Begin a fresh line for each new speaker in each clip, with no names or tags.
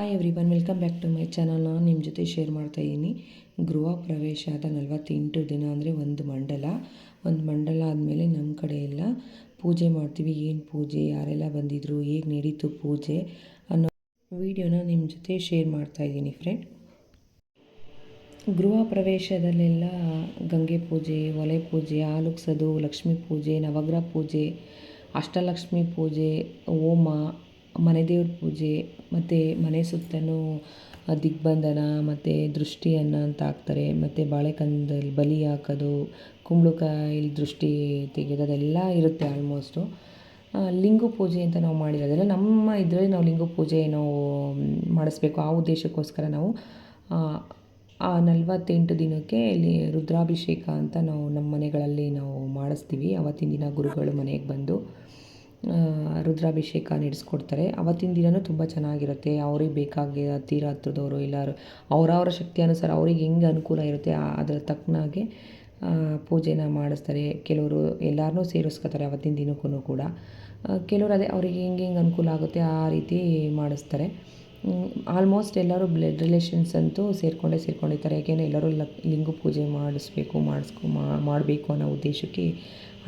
Hi everyone, welcome back to my channel. ನಾನು ನಿಮ್ಮ ಜೊತೆ ಶೇರ್ ಮಾಡ್ತಾಯಿದ್ದೀನಿ. ಗೃಹ ಪ್ರವೇಶ ಆದ 48 ದಿನ ಅಂದರೆ ಒಂದು ಮಂಡಲ ಆದಮೇಲೆ ನಮ್ಮ ಕಡೆ ಎಲ್ಲ ಪೂಜೆ ಮಾಡ್ತೀವಿ. ಏನು ಪೂಜೆ, ಯಾರೆಲ್ಲ ಬಂದಿದ್ದರು, ಹೇಗೆ ನಡೀತು ಪೂಜೆ ಅನ್ನೋ ವಿಡಿಯೋನ ನಿಮ್ಮ ಜೊತೆ ಶೇರ್ ಮಾಡ್ತಾಯಿದ್ದೀನಿ ಫ್ರೆಂಡ್. ಗೃಹ ಪ್ರವೇಶದಲ್ಲೆಲ್ಲ ಗಂಗೆ ಪೂಜೆ, ಒಲೆ ಪೂಜೆ, ಹಾಲುಕ್ಸೋದು, ಲಕ್ಷ್ಮೀ ಪೂಜೆ, ನವಗ್ರಹ ಪೂಜೆ, ಅಷ್ಟಲಕ್ಷ್ಮಿ ಪೂಜೆ, ಹೋಮ, ಮನೆ ದೇವ್ರ ಪೂಜೆ, ಮತ್ತು ಮನೆ ಸುತ್ತಲೂ ದಿಗ್ಬಂಧನ ಮತ್ತು ದೃಷ್ಟಿಯನ್ನ ಅಂತ ಹಾಕ್ತಾರೆ. ಮತ್ತು ಬಾಳೆಕಂದಲ್ಲಿ ಬಲಿ ಹಾಕೋದು, ಕುಂಬಳಕಾಯಲ್ಲಿ ದೃಷ್ಟಿ ತೆಗೆಯೋದೆಲ್ಲ ಇರುತ್ತೆ ಆಲ್ಮೋಸ್ಟು. ಲಿಂಗ ಪೂಜೆ ಅಂತ ನಾವು ಮಾಡಿರೋದೆಲ್ಲ ನಮ್ಮ ಇದರಲ್ಲಿ ನಾವು ಲಿಂಗ ಪೂಜೆ ನಾವು ಮಾಡಿಸ್ಬೇಕು. ಆ ಉದ್ದೇಶಕ್ಕೋಸ್ಕರ ನಾವು ಆ 48 ದಿನಕ್ಕೆ ಇಲ್ಲಿ ರುದ್ರಾಭಿಷೇಕ ಅಂತ ನಾವು ನಮ್ಮ ಮನೆಗಳಲ್ಲಿ ನಾವು ಮಾಡಿಸ್ತೀವಿ. ಅವತ್ತಿನ ದಿನ ಗುರುಗಳು ಮನೆಗೆ ಬಂದು ರುದ್ರಾಭಿಷೇಕ ನಡೆಸ್ಕೊಡ್ತಾರೆ. ಅವತ್ತಿನ ದಿನವೂ ತುಂಬ ಚೆನ್ನಾಗಿರುತ್ತೆ. ಅವ್ರಿಗೆ ಬೇಕಾಗಿ ತೀರ ಹತ್ರದವರು ಎಲ್ಲರೂ ಅವರವರ ಶಕ್ತಿ ಅನುಸಾರ ಅವ್ರಿಗೆ ಹೆಂಗೆ ಅನುಕೂಲ ಇರುತ್ತೆ ಅದರ ತಕ್ಕನಾಗೆ ಪೂಜೆನ ಮಾಡಿಸ್ತಾರೆ. ಕೆಲವರು ಎಲ್ಲರನ್ನೂ ಸೇರಿಸ್ಕೊತಾರೆ ಅವತ್ತಿನ ದಿನಕ್ಕೂ ಕೂಡ. ಕೆಲವರು ಅದೇ ಅವ್ರಿಗೆ ಹೆಂಗೆ ಅನುಕೂಲ ಆಗುತ್ತೆ ಆ ರೀತಿ ಮಾಡಿಸ್ತಾರೆ. ಆಲ್ಮೋಸ್ಟ್ ಎಲ್ಲರೂ ಬ್ಲಡ್ ರಿಲೇಷನ್ಸ್ ಅಂತೂ ಸೇರ್ಕೊಂಡಿರ್ತಾರೆ. ಯಾಕೆಂದರೆ ಎಲ್ಲರೂ ಲಿಂಗ ಪೂಜೆ ಮಾಡಬೇಕು ಅನ್ನೋ ಉದ್ದೇಶಕ್ಕೆ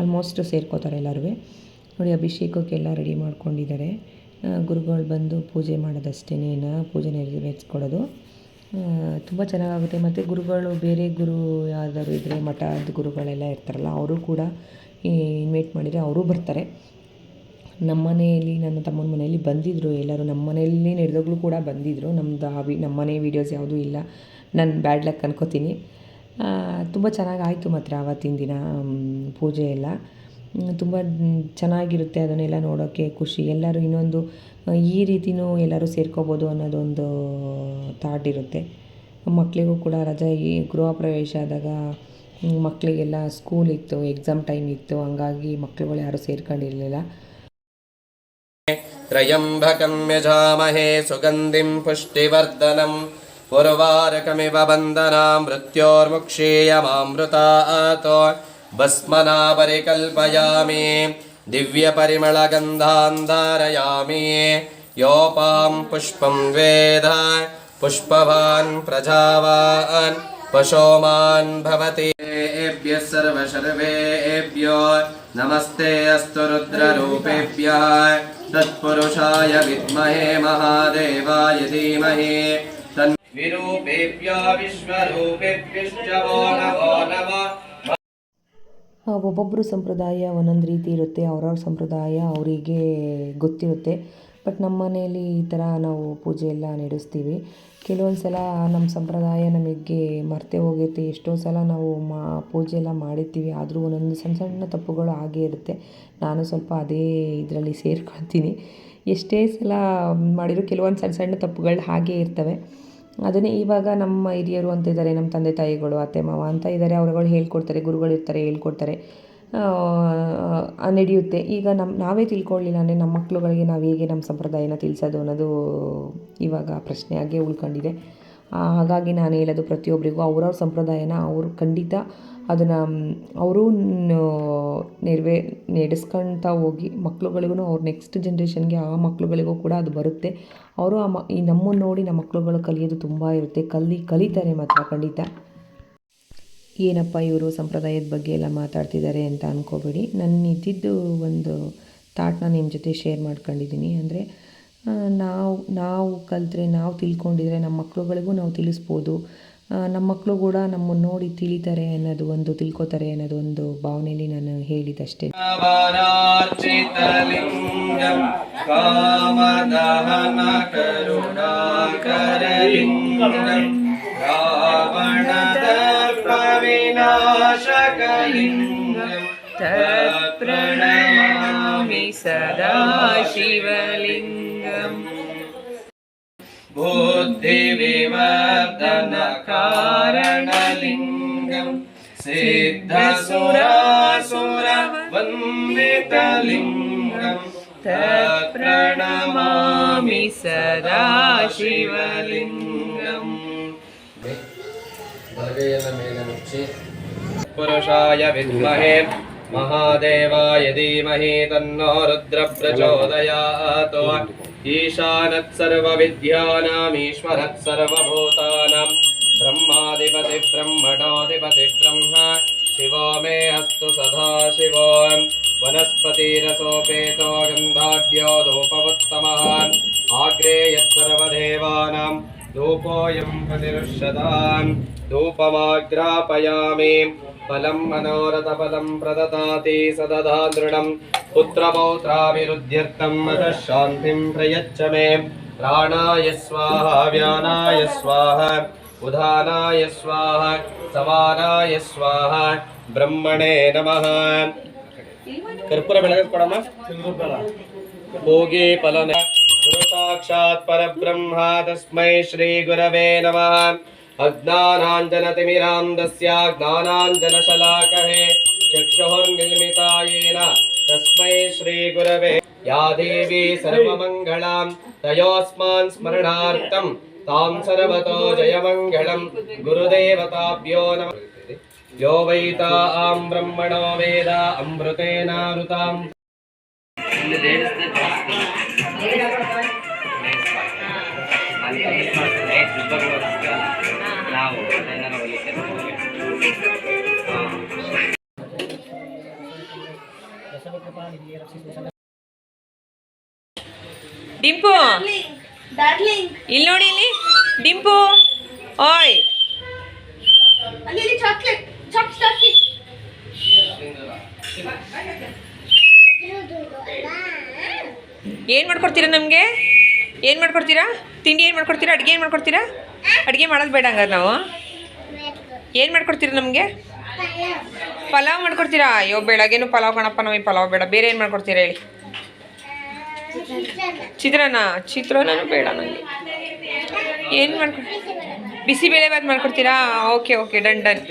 ಆಲ್ಮೋಸ್ಟ್ ಸೇರ್ಕೋತಾರೆ ಎಲ್ಲರೂ. ನೋಡಿ, ಅಭಿಷೇಕಕ್ಕೆಲ್ಲ ರೆಡಿ ಮಾಡ್ಕೊಂಡಿದ್ದಾರೆ. ಗುರುಗಳು ಬಂದು ಪೂಜೆ ಮಾಡೋದಷ್ಟೇನೇನು, ಪೂಜೆ ನೆರವೇರಿಸ್ಕೊಡೋದು ತುಂಬ ಚೆನ್ನಾಗಾಗುತ್ತೆ. ಮತ್ತು ಗುರುಗಳು ಬೇರೆ ಗುರು ಯಾವ್ದಾದ್ರು ಇದ್ದರೆ, ಮಠದ ಗುರುಗಳೆಲ್ಲ ಇರ್ತಾರಲ್ಲ, ಅವರು ಕೂಡ ಇನ್ವೈಟ್ ಮಾಡಿದರೆ ಅವರೂ ಬರ್ತಾರೆ. ನಮ್ಮ ಮನೆಯಲ್ಲಿ, ನನ್ನ ತಮ್ಮನ ಮನೆಯಲ್ಲಿ ಬಂದಿದ್ದರು ಎಲ್ಲರೂ. ನಮ್ಮ ಮನೆಯಲ್ಲಿ ನಡೆದೋಗ್ಲು ಕೂಡ ಬಂದಿದ್ದರು. ನಮ್ಮ ಮನೆ ವೀಡಿಯೋಸ್ ಯಾವುದೂ ಇಲ್ಲ, ನಾನು ಬ್ಯಾಡ್ ಲಕ್ ಅನ್ಕೋತೀನಿ. ತುಂಬ ಚೆನ್ನಾಗಾಯಿತು ಮಾತ್ರ ಆವತ್ತಿನ ದಿನ ಪೂಜೆ ಎಲ್ಲ. ತುಂಬ ಚೆನ್ನಾಗಿರುತ್ತೆ. ಅದನ್ನೆಲ್ಲ ನೋಡೋಕ್ಕೆ ಖುಷಿ. ಎಲ್ಲರೂ ಇನ್ನೊಂದು ಈ ರೀತಿಯೂ ಎಲ್ಲರೂ ಸೇರ್ಕೋಬೋದು ಅನ್ನೋದೊಂದು ಥಾಟ್ ಇರುತ್ತೆ. ಮಕ್ಕಳಿಗೂ ಕೂಡ ರಜೆ, ಈ ಗೃಹ ಪ್ರವೇಶ ಆದಾಗ ಮಕ್ಕಳಿಗೆಲ್ಲ ಸ್ಕೂಲ್ ಇತ್ತು, ಎಕ್ಸಾಮ್ ಟೈಮ್ ಇತ್ತು. ಹಂಗಾಗಿ ಮಕ್ಕಳುಗಳು ಯಾರೂ ಸೇರ್ಕೊಂಡಿರಲಿಲ್ಲ.
ತ್ರಯಂಬಕಂ ಯಜಾಮಹೇ ಸುಗಂಧಿಂ ಪುಷ್ಟಿವರ್ಧನಂ ಉರ್ವಾರಕಮಿವ ಬಂಧನಾಂ ಮೃತ್ಯೋರ್ಮುಕ್ಷೀಯಮಾಮೃತಾತ್ ಭಸ್ಮನಾ ಪರಿಕಲ್ಪಯಾಮಿ ದಿವ್ಯಪರಿಮಳಗಂಧಾನ್ ಧಾರಯಾಮಿ ಯೋಪಾಂ ಪುಷ್ಪಂ ವೇದ ಪುಷ್ಪವಾನ್ ಪ್ರಜಾವಾನ್ ಪಶೋಮಾನ್ ಭವತಿ. ಏಭ್ಯಃ ಸರ್ವಶರ್ವೇಭ್ಯೋ ನಮಸ್ತೆ ಅಸ್ತು ರುದ್ರರೂಪೇಭ್ಯಃ ತತ್ಪುರುಷಾಯ ವಿದ್ಮಹೇ ಮಹಾದೇವಾಯ ಧೀಮಹಿ ತನ್ವಿರೂಪೇಭ್ಯೋ ವಿಶ್ವರೂಪೇಭ್ಯಶ್ಚ ನಮೋ ನಮಃ.
ಒಬ್ಬೊಬ್ಬರು ಸಂಪ್ರದಾಯ ಒಂದೊಂದು ರೀತಿ ಇರುತ್ತೆ. ಅವ್ರವ್ರ ಸಂಪ್ರದಾಯ ಅವರಿಗೆ ಗೊತ್ತಿರುತ್ತೆ. ಬಟ್ ನಮ್ಮ ಮನೆಯಲ್ಲಿ ಈ ಥರ ನಾವು ಪೂಜೆ ಎಲ್ಲ ನಡೆಸ್ತೀವಿ. ಕೆಲವೊಂದು ಸಲ ನಮ್ಮ ಸಂಪ್ರದಾಯ ನಮಗೆ ಮರ್ತೇ ಹೋಗುತ್ತೆ. ಎಷ್ಟೋ ಸಲ ನಾವು ಪೂಜೆ ಎಲ್ಲ ಮಾಡಿರ್ತೀವಿ, ಆದರೂ ಒಂದೊಂದು ಸಣ್ಣ ಸಣ್ಣ ತಪ್ಪುಗಳು ಆಗೇ ಇರುತ್ತೆ. ನಾನು ಸ್ವಲ್ಪ ಅದೇ ಇದರಲ್ಲಿ ಸೇರ್ಕೊಳ್ತೀನಿ. ಎಷ್ಟೇ ಸಲ ಮಾಡಿದರೂ ಕೆಲವೊಂದು ಸಣ್ಣ ಸಣ್ಣ ತಪ್ಪುಗಳು ಹಾಗೇ ಇರ್ತವೆ. ಅದನ್ನೇ ಇವಾಗ ನಮ್ಮ ಹಿರಿಯರು ಅಂತ ಇದ್ದಾರೆ, ನಮ್ಮ ತಂದೆ ತಾಯಿಗಳು, ಅತ್ತೆ ಮಾವ ಅಂತ ಇದ್ದಾರೆ. ಅವರುಗಳು ಹೇಳ್ಕೊಡ್ತಾರೆ, ಗುರುಗಳಿರ್ತಾರೆ, ಹೇಳ್ಕೊಡ್ತಾರೆ, ನಡೆಯುತ್ತೆ. ಈಗ ನಾವೇ ತಿಳ್ಕೊಳ್ಳಿಲ್ಲ ಅಂದರೆ ನಮ್ಮ ಮಕ್ಕಳುಗಳಿಗೆ ನಾವು ಹೇಗೆ ನಮ್ಮ ಸಂಪ್ರದಾಯನ ತಿಳಿಸೋದು ಅನ್ನೋದು ಇವಾಗ ಪ್ರಶ್ನೆಯಾಗೇ ಉಳ್ಕೊಂಡಿದೆ. ಹಾಗಾಗಿ ನಾನು ಹೇಳೋದು ಪ್ರತಿಯೊಬ್ಬರಿಗೂ ಅವ್ರವ್ರ ಸಂಪ್ರದಾಯನ ಅವರು ಖಂಡಿತ ಅದನ್ನು ಅವರು ನಡೆಸ್ಕೊಳ್ತಾ ಹೋಗಿ ಮಕ್ಳುಗಳಿಗೂ ಅವ್ರ ನೆಕ್ಸ್ಟ್ ಜನ್ರೇಷನ್ಗೆ ಆ ಮಕ್ಳುಗಳಿಗೂ ಕೂಡ ಅದು ಬರುತ್ತೆ. ಅವರು ಈ ನಮ್ಮನ್ನು ನೋಡಿ ನಮ್ಮ ಮಕ್ಳುಗಳು ಕಲಿಯೋದು ತುಂಬ ಇರುತ್ತೆ. ಕಲಿತಾರೆ ಮಾತ್ರ ಖಂಡಿತ. ಏನಪ್ಪ ಇವರು ಸಂಪ್ರದಾಯದ ಬಗ್ಗೆ ಎಲ್ಲ ಮಾತಾಡ್ತಿದ್ದಾರೆ ಅಂತ ಅಂದ್ಕೋಬೇಡಿ. ನನ್ನ ಇದ್ದಿದ್ದು ಒಂದು ಥಾಟ್ನ ನಿಮ್ಮ ಜೊತೆ ಶೇರ್ ಮಾಡ್ಕೊಂಡಿದ್ದೀನಿ. ಅಂದರೆ ನಾವು ಕಲಿತ್ರೆ, ನಾವು ತಿಳ್ಕೊಂಡಿದ್ರೆ ನಮ್ಮ ಮಕ್ಳುಗಳಿಗೂ ನಾವು ತಿಳಿಸ್ಬೋದು. ನಮ್ಮ ಮಕ್ಕಳು ಕೂಡ ನಮ್ಮನ್ನು ನೋಡಿ ತಿಳಿತಾರೆ ಅನ್ನೋದು ಒಂದು, ತಿಳ್ಕೊತಾರೆ ಅನ್ನೋದು ಒಂದು ಭಾವನೆಯಲ್ಲಿ ನಾನು ಹೇಳಿದಷ್ಟೇ.
ತತ್ಪ್ರಣಮಾಮಿ ಸದಾ ಶಿವಲಿಂಗಂ
ಬುದ್ಧಿವಿವರ್ಧನ ಕಾರಣಲಿಂಗಂ ಸಿದ್ಧಸುರಾಸುರ ವಂದಿತಲಿಂಗಂ
ತತ್ಪ್ರಣಮಾಮಿ ಸದಾ ಶಿವಲಿಂಗಂ.
ಬಲಗೈಯ ಮೇಲೆ ಮುಚ್ಚಿ ಪುರುಷಾಯ ವಿದ್ಮಹೇ ಮಹಾದೇವಾಯ ಧೀಮಹಿ ತನ್ನೋ ರುದ್ರ ಪ್ರಚೋದಯಾತ್. ईशानत् सर्वविद्यानामीश्वरत् सर्वभूतानां ब्रह्माधिपति ब्रह्मणोऽधिपति ब्रह्म शिवो मे अस्तु सदा शिवो वनस्पतिरसोपेतो गन्धाढ्यो धूपवत्तमः आग्रे यत्सर्वदेवानां धूपोऽयं प्रतिरुष्यतां धूपमाग्रापयामि फलं मनोरथफलं प्रददाति सददा दृढं पुत्रपौत्राभिवृद्ध्यर्थं मनः शान्तिं प्रयच्छ मे प्राणाय स्वाहा व्यानाय स्वाहा उदानाय स्वाहा समानाय स्वाहा ब्रह्मणे नमः कर्पूर बेळगिस्कोडम्म भोगे फलन गुरु साक्षात् परब्रह्म तस्मै श्री गुरवे नमः अज्ञानाञ्जनतिमिरान्धस्य ज्ञानाञ्जनशलाकहे चक्षुर्मिलितायेन तस्मै श्रीगुरवे या देवी सर्वमङ्गलां तयोऽस्मान् स्मरणार्थं तां सर्वतो जयमङ्गलं गुरुदेवताभ्यो नमः यो वैतां ब्रह्मणो वेद अमृतेनावृतां
ಡಿಂಪು ಇಲ್ಲಿ ನೋಡಿ ಇಲ್ಲಿ ಡಿಂಪು ಓಯ್
ಅಲ್ಲಿ ಚಾಕ್ಲೇಟ್ ಚಾಕ್ಲೇಟ್
ಏನು ಮಾಡ್ಕೊಡ್ತೀರಾ ನಮಗೆ ಏನು ಮಾಡ್ಕೊಡ್ತೀರಾ ತಿಂಡಿ ಏನು ಮಾಡ್ಕೊಡ್ತೀರಾ ಅಡುಗೆ ಏನು ಮಾಡ್ಕೊಡ್ತೀರಾ ಅಡುಗೆ ಮಾಡೋದು ಬೇಡ ಹಂಗಾರೆ ನಾವು ಏನು ಮಾಡ್ಕೊಡ್ತೀರಾ ನಮಗೆ ಪಲಾವ್ ಮಾಡ್ಕೊಡ್ತೀರಾ ಅಯ್ಯೋ ಬೆಳಗ್ಗೆನೂ ಪಲಾವ್ ಕಣಪ್ಪ ನಮಗೆ ಪಲಾವ್ ಬೇಡ ಬೇರೆ ಏನು ಮಾಡ್ಕೊಡ್ತೀರಾ ಹೇಳಿ ಚಿತ್ರಾನ್ನನೂ ಬೇಡ ನನಗೆ ಏನು ಮಾಡ್ಕೊ ಬಿಸಿಬೇಳೆ ಬಾತ್ ಮಾಡ್ಕೊಡ್ತೀರಾ ಓಕೆ ಓಕೆ ಡನ್ ಡನ್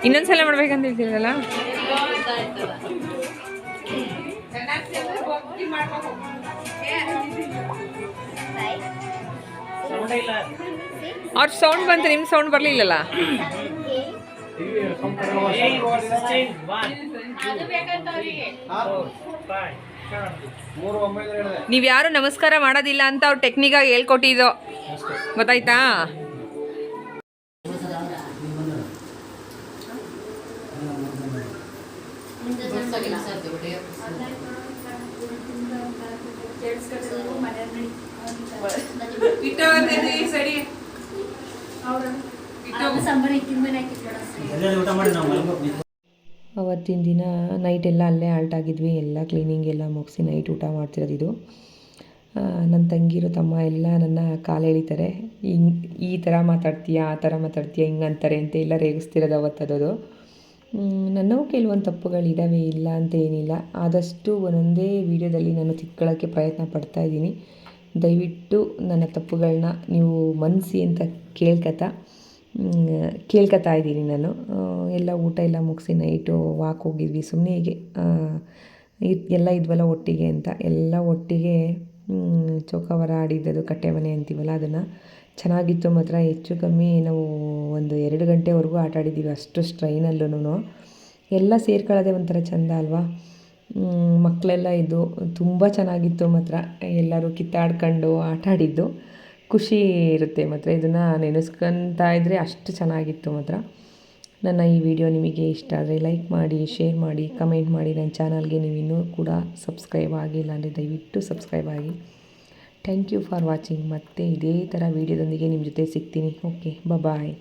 ಇನ್ನೊಂದ್ಸಲ ಮಾಡ್ಬೇಕಂತ ಹೇಳ್ತೀರಲ್ಲ ಅವ್ರ ಸೌಂಡ್ ಬಂತು ನಿಮ್ಮ ಸೌಂಡ್ ಬರಲಿಲ್ಲಲ್ಲ ನೀವು ಯಾರು ನಮಸ್ಕಾರ ಮಾಡೋದಿಲ್ಲ ಅಂತ ಅವ್ರು ಟೆಕ್ನಿಕಾಗಿ ಹೇಳ್ಕೊಟ್ಟಿದ್ದು ಗೊತ್ತಾಯ್ತಾ
ಅವತ್ತಿನ ದಿನ ನೈಟ್ ಎಲ್ಲ ಅಲ್ಲೇ ಆಲ್ಟ್ ಆಗಿದ್ವಿ ಎಲ್ಲ ಕ್ಲೀನಿಂಗ್ ಎಲ್ಲ ಮುಗಿಸಿ ನೈಟ್ ಊಟ ಮಾಡ್ತಿರೋದು ಇದು ನನ್ನ ತಂಗಿರು ತಮ್ಮ ಎಲ್ಲ ನನ್ನ ಕಾಲು ಎಳಿತಾರೆ ಈ ಥರ ಮಾತಾಡ್ತೀಯಾ ಆ ಥರ ಮಾತಾಡ್ತೀಯಾ ಹಿಂಗೆ ಅಂತಾರೆ ಅಂತ ಎಲ್ಲ ರೇಗಿಸ್ತಿರೋದು ಅವತ್ತದು ನನ್ನವು ಕೆಲವೊಂದು ತಪ್ಪುಗಳಿದ್ದಾವೆ ಇಲ್ಲ ಅಂತ ಏನಿಲ್ಲ ಆದಷ್ಟು ಒಂದೊಂದೇ ವೀಡಿಯೋದಲ್ಲಿ ನಾನು ತಿದ್ಕೊಳ್ಳೋಕ್ಕೆ ಪ್ರಯತ್ನ ಪಡ್ತಾಯಿದ್ದೀನಿ ದಯವಿಟ್ಟು ನನ್ನ ತಪ್ಪುಗಳನ್ನ ನೀವು ಮನ್ನಿಸಿ ಅಂತ ಕೇಳ್ಕೊತಾ ಇದ್ದೀನಿ ನಾನು ಎಲ್ಲ ಊಟ ಎಲ್ಲ ಮುಗಿಸಿ ನೈಟು ವಾಕ್ ಹೋಗಿದ್ವಿ ಸುಮ್ಮನೆ ಹೀಗೆ ಎಲ್ಲ ಇದ್ವಲ್ಲ ಒಟ್ಟಿಗೆ ಅಂತ ಎಲ್ಲ ಒಟ್ಟಿಗೆ ಚೌಕಾಬಾರ ಆಡಿದ್ದದು ಕಟ್ಟೆ ಮನೆ ಅಂತೀವಲ್ಲ ಅದನ್ನು ಚೆನ್ನಾಗಿತ್ತು ಮಾತ್ರ ಹೆಚ್ಚು ಕಮ್ಮಿ ನಾವು ಒಂದು 2 ಗಂಟೆವರೆಗೂ ಆಟ ಆಡಿದ್ದೀವಿ ಅಷ್ಟು ಸ್ಟ್ರೈನಲ್ಲೂ ಎಲ್ಲ ಸೇರ್ಕೊಳ್ಳೋದೇ ಒಂಥರ ಚೆಂದ ಅಲ್ವಾ ಮಕ್ಕಳೆಲ್ಲ ಇದ್ದು ತುಂಬ ಚೆನ್ನಾಗಿತ್ತು ಮಾತ್ರ ಎಲ್ಲರೂ ಕಿತ್ತಾಡ್ಕೊಂಡು ಆಟ ಆಡಿದ್ದು ಖುಷಿ ಇರುತ್ತೆ ಮಾತ್ರ ಇದನ್ನು ನೆನೆಸ್ಕೊತಾ ಇದ್ದರೆ ಅಷ್ಟು ಚೆನ್ನಾಗಿತ್ತು ಮಾತ್ರ ನನ್ನ ಈ ವಿಡಿಯೋ ನಿಮಗೆ ಇಷ್ಟ ಆದರೆ ಲೈಕ್ ಮಾಡಿ ಶೇರ್ ಮಾಡಿ ಕಮೆಂಟ್ ಮಾಡಿ ನನ್ನ ಚಾನಲ್ಗೆ ನೀವು ಇನ್ನೂ ಕೂಡ ಸಬ್ಸ್ಕ್ರೈಬ್ ಆಗಿಲ್ಲ ಅಂದರೆ ದಯವಿಟ್ಟು ಸಬ್ಸ್ಕ್ರೈಬ್ ಆಗಿ ಥ್ಯಾಂಕ್ ಯು ಫಾರ್ ವಾಚಿಂಗ್ ಮತ್ತೆ ಇದೇ ಥರ ವೀಡಿಯೋದೊಂದಿಗೆ ನಿಮ್ಮ ಜೊತೆ ಸಿಗ್ತೀನಿ ಓಕೆ ಬಾಯ್